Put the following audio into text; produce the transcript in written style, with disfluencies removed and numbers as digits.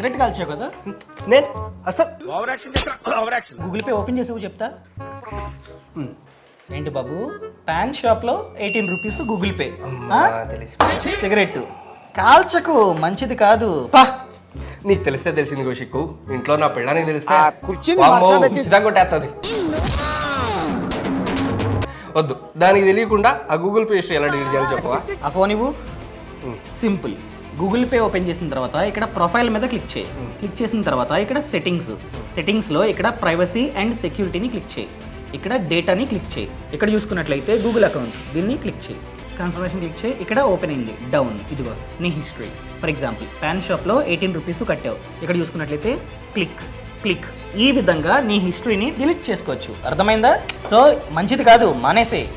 Cigarette కాల్చావు కదా, నేను అసలు గూగుల్ పే ఓపెన్ చేసి చెప్తా. ఏంటి బాబు, పాన్ షాప్లో 18 రూపీస్ గూగుల్ పే, తెలిసి సిగరెట్ కాల్చకు, మంచిది కాదు. పా నీకు తెలిస్తే తెలిసింది కౌశిక్, ఇంట్లో నా పెళ్ళానికి తెలిస్తే కుర్చీని వామ్మో, మడత పెట్టి- చిదా కొట్టేస్తుంది. వద్దు, దానికి తెలియకుండా ఆ గూగుల్ పే హిస్టరీ ఎలా డిలీట్ చేయాలో చెప్పవా? ఆ ఫోన్ ఇవ్వు. సింపుల్. గూగుల్ పే ఓపెన్ చేసిన తర్వాత ఇక్కడ ప్రొఫైల్ మీద క్లిక్ చేయి. క్లిక్ చేసిన తర్వాత ఇక్కడ సెట్టింగ్స్లో ఇక్కడ ప్రైవసీ అండ్ సెక్యూరిటీని క్లిక్ చేయి. ఇక్కడ డేటాని క్లిక్ చేయి. ఇక్కడ చూసుకున్నట్లయితే గూగుల్ అకౌంట్, దీన్ని క్లిక్ చేయి. కన్ఫర్మేషన్ క్లిక్ చేయి. ఇక్కడ ఓపెన్ అయింది డౌన్, ఇదిగో నీ హిస్టరీ. ఫర్ ఎగ్జాంపుల్ పాన్ షాప్లో 18 రూపీస్ కట్టావు. ఇక్కడ చూసుకున్నట్లయితే క్లిక్ క్లిక్, ఈ విధంగా నీ హిస్టరీని డిలీట్ చేసుకోవచ్చు. అర్థమైందా? సో మంచిది కాదు, మానేసే.